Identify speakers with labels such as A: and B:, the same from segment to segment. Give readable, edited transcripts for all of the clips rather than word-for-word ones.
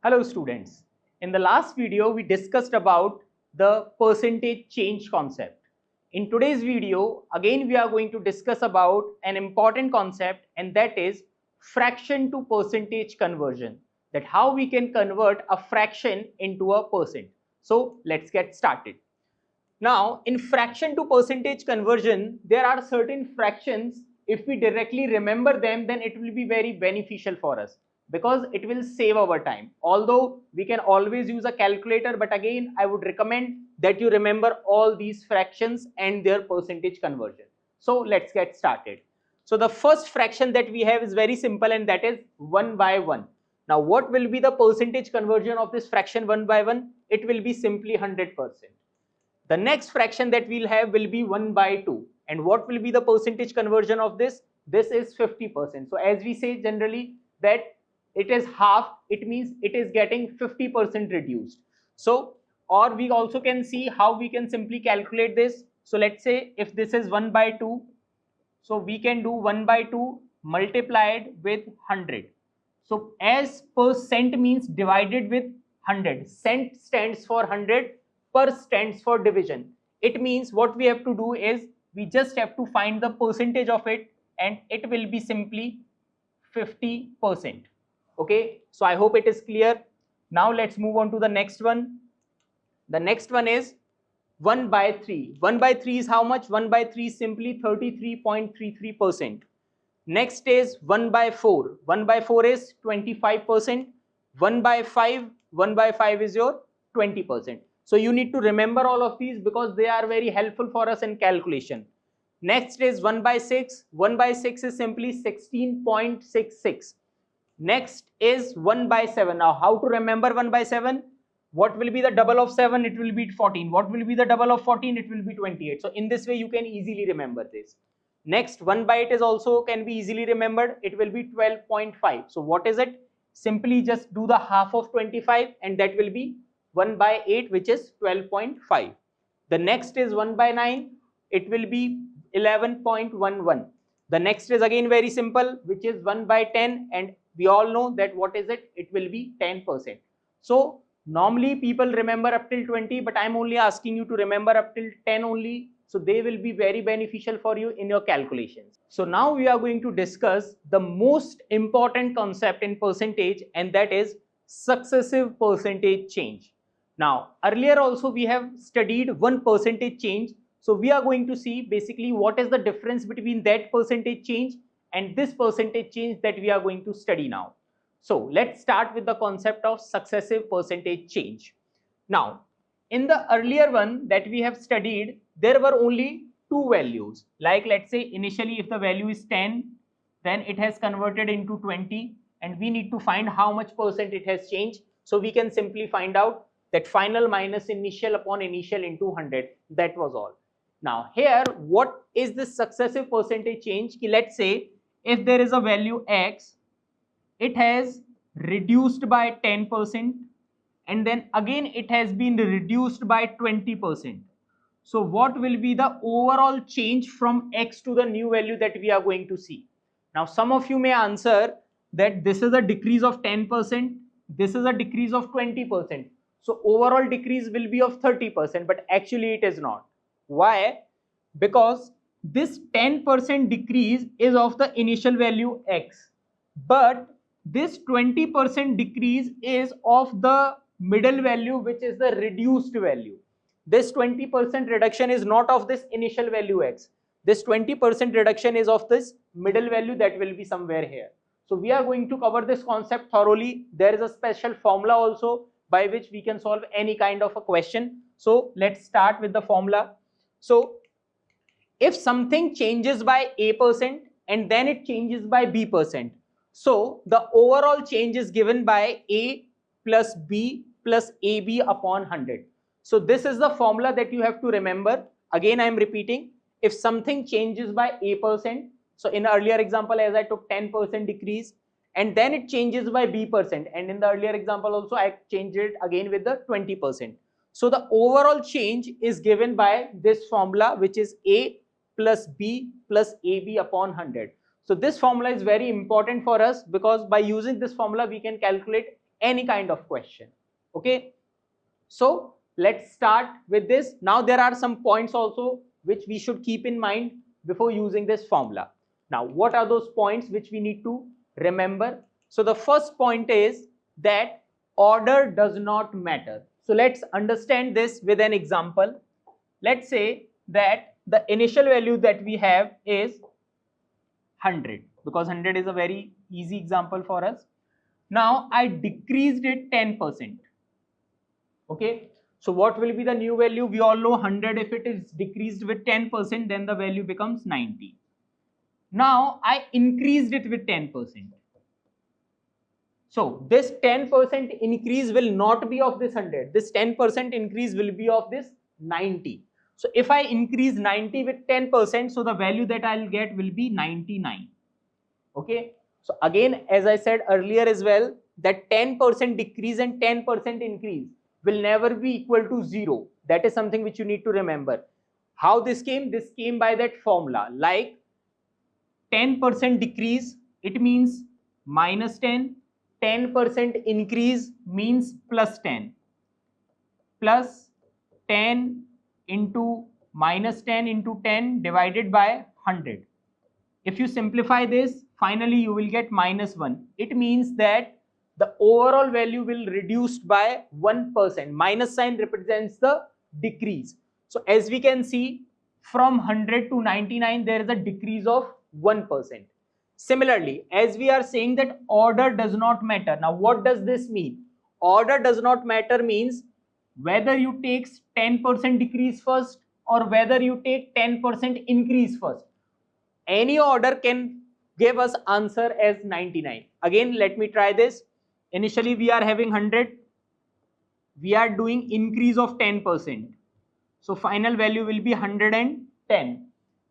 A: Hello students. In the last video, we discussed about the percentage change concept. In today's video, again we are going to discuss about an important concept, and that is fraction to percentage conversion. That how we can convert a fraction into a percent. So let's get started. Now, in fraction to percentage conversion, there are certain fractions. If we directly remember them, then it will be very beneficial for us because it will save our time. Although we can always use a calculator, but again, I would recommend that you remember all these fractions and their percentage conversion. So let's get started. So the first fraction that we have is very simple, and that is 1 by 1. Now, what will be the percentage conversion of this fraction 1 by 1? It will be simply 100%. The next fraction that we'll have will be 1 by 2. And what will be the percentage conversion of this? This is 50%. So as we say generally that it is half, it means it is getting 50% reduced. So, or we also can see how we can simply calculate this. So let's say if this is 1 by 2, so we can do 1 by 2 multiplied with 100. So as percent means divided with 100. Cent stands for 100, per stands for division. It means what we have to do is we just have to find the percentage of it, and it will be simply 50%. Okay, so I hope it is clear. Now let's move on to the next one. The next one is 1 by 3. 1 by 3 is how much? 1 by 3 is simply 33.33%. Next is 1 by 4. 1 by 4 is 25%. 1 by 5, 1 by 5 is your 20%. So you need to remember all of these because they are very helpful for us in calculation. Next is 1 by 6. 1 by 6 is simply 16.66. Next is 1 by 7. Now how to remember 1 by 7? What will be the double of 7? It will be 14. What will be the double of 14? It will be 28. So in this way you can easily remember this. Next, 1 by 8 is also can be easily remembered. It will be 12.5. So what is it? Simply just do the half of 25 and that will be 1 by 8, which is 12.5. The next is 1 by 9. It will be 11.11. The next is again very simple, which is 1 by 10, and we all know that what is it? It will be 10%. So normally people remember up till 20, but I'm only asking you to remember up till 10 only. So they will be very beneficial for you in your calculations. So now we are going to discuss the most important concept in percentage, and that is successive percentage change. Now earlier also we have studied one percentage change. So we are going to see basically what is the difference between that percentage change and this percentage change that we are going to study now. So let's start with the concept of successive percentage change. Now, in the earlier one that we have studied, there were only two values. Like let's say initially if the value is 10, then it has converted into 20, and we need to find how much percent it has changed. So we can simply find out that final minus initial upon initial into 100. That was all. Now here, what is this successive percentage change? Let's say if there is a value x, it has reduced by 10%, and then again it has been reduced by 20%. So what will be the overall change from x to the new value that we are going to see? Now some of you may answer that this is a decrease of 10%, this is a decrease of 20%. So overall decrease will be of 30%, but actually it is not. Why? Because this 10% decrease is of the initial value x, but this 20% decrease is of the middle value, which is the reduced value. This 20% reduction is not of this initial value x. This 20% reduction is of this middle value that will be somewhere here. So we are going to cover this concept thoroughly. There is a special formula also by which we can solve any kind of a question. So let's start with the formula. So if something changes by a% and then it changes by b%, so the overall change is given by a plus b plus ab upon 100. So this is the formula that you have to remember. Again I am repeating, if something changes by a%, so in the earlier example as I took 10% decrease, and then it changes by b%, and in the earlier example also I changed it again with the 20%. So the overall change is given by this formula, which is a plus b plus ab upon 100. So this formula is very important for us because by using this formula we can calculate any kind of question. Okay, so let's start with this. Now there are some points also which we should keep in mind before using this formula. Now what are those points which we need to remember? So the first point is that order does not matter. So let's understand this with an example. Let's say that the initial value that we have is 100, because 100 is a very easy example for us. Now I decreased it 10%. Okay, so what will be the new value? We all know 100, if it is decreased with 10%, then the value becomes 90. Now I increased it with 10%. So this 10% increase will not be of this 100. This 10% increase will be of this 90. So if I increase 90 with 10%, so the value that I'll get will be 99. Okay, so again, as I said earlier as well, that 10% decrease and 10% increase will never be equal to 0. That is something which you need to remember. How this came? This came by that formula, like 10% decrease, it means minus 10, 10% increase means plus 10, plus 10 into minus 10 into 10 divided by 100. If you simplify this, finally you will get minus 1. It means that the overall value will reduce by 1%. Minus sign represents the decrease. So as we can see, from 100 to 99, there is a decrease of 1%. Similarly, as we are saying that order does not matter. Now what does this mean? Order does not matter means whether you take 10% decrease first or whether you take 10% increase first. Any order can give us answer as 99. Again, let me try this. Initially we are having 100. We are doing increase of 10%. So final value will be 110.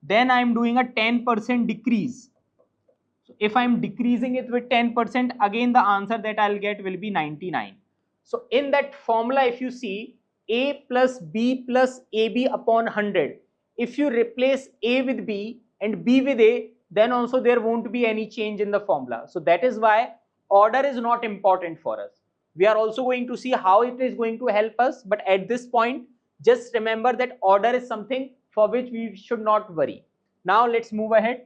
A: Then I am doing a 10% decrease. So if I am decreasing it with 10%, again the answer that I'll get will be 99. So in that formula, if you see A plus B plus AB upon 100, if you replace A with B and B with A, then also there won't be any change in the formula. So that is why order is not important for us. We are also going to see how it is going to help us, but at this point, just remember that order is something for which we should not worry. Now let's move ahead.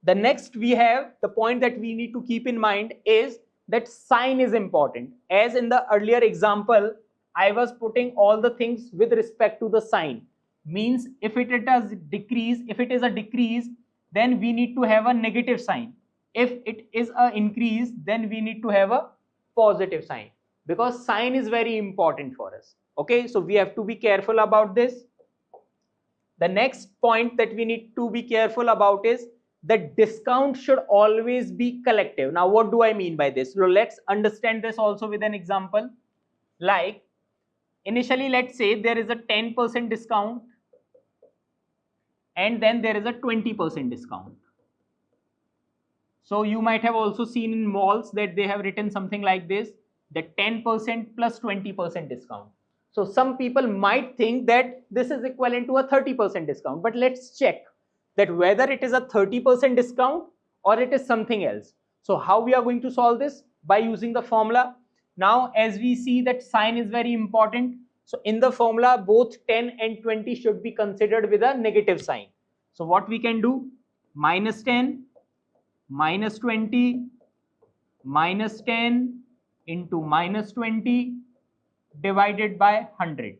A: The next we have the point that we need to keep in mind is that sign is important. As in the earlier example, I was putting all the things with respect to the sign. Means if it is a decrease, then we need to have a negative sign. If it is an increase, then we need to have a positive sign, because sign is very important for us. Okay, so we have to be careful about this. The next point that we need to be careful about is that discount should always be collective. Now what do I mean by this? So let's understand this also with an example. Like initially, let's say there is a 10% discount and then there is a 20% discount. So you might have also seen in malls that they have written something like this, that 10% plus 20% discount. So some people might think that this is equivalent to a 30% discount, but let's check that whether it is a 30% discount or it is something else. So how we are going to solve this? By using the formula. Now as we see that sign is very important, so in the formula both 10 and 20 should be considered with a negative sign. So what we can do? Minus 10 minus 20 minus 10 into minus 20 divided by 100.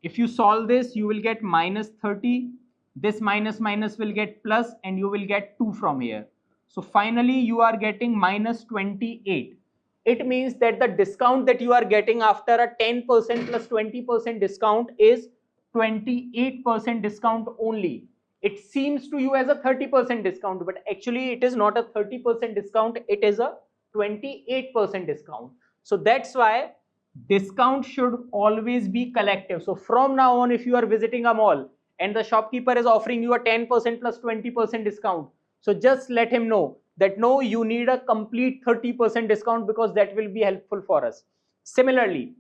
A: If you solve this, you will get minus 30. This minus minus will get plus and you will get 2 from here. So finally you are getting minus 28. It means that the discount that you are getting after a 10% plus 20% discount is 28% discount only. It seems to you as a 30% discount, but actually it is not a 30% discount, it is a 28% discount. So that's why discount should always be collective. So from now on, if you are visiting a mall and the shopkeeper is offering you a 10% plus 20% discount, so just let him know that no, you need a complete 30% discount, because that will be helpful for us. Similarly,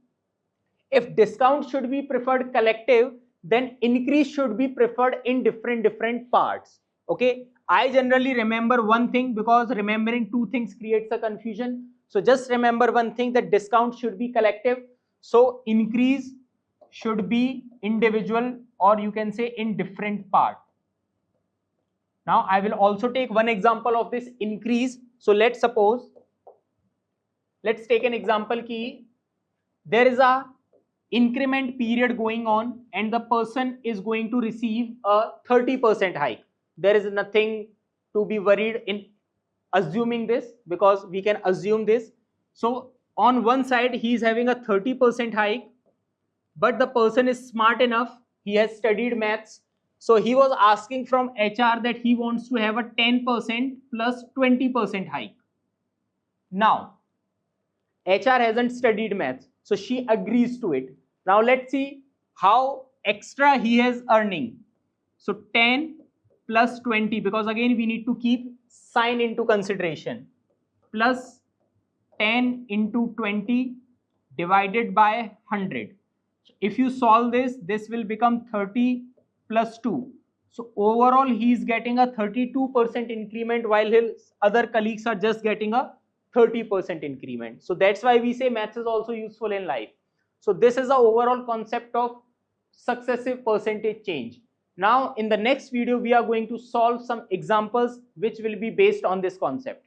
A: if discount should be preferred collective, then increase should be preferred in different parts. Okay, I generally remember one thing, because remembering two things creates a confusion. So just remember one thing, that discount should be collective. So increase should be individual, or you can say in different part. Now I will also take one example of this increase. So let's take an example key. There is a increment period going on and the person is going to receive a 30% hike. There is nothing to be worried in assuming this, because we can assume this. So on one side he is having a 30% hike, but the person is smart enough, he has studied maths, so he was asking from HR that he wants to have a 10% plus 20% hike. Now HR hasn't studied maths, so she agrees to it. Now let's see how extra he is earning. So 10 plus 20, because again we need to keep sign into consideration, plus 10 into 20 divided by 100. If you solve this, this will become 30 plus 2. So overall he is getting a 32% increment, while his other colleagues are just getting a 30% increment. So that's why we say maths is also useful in life. So this is the overall concept of successive percentage change. Now in the next video we are going to solve some examples which will be based on this concept.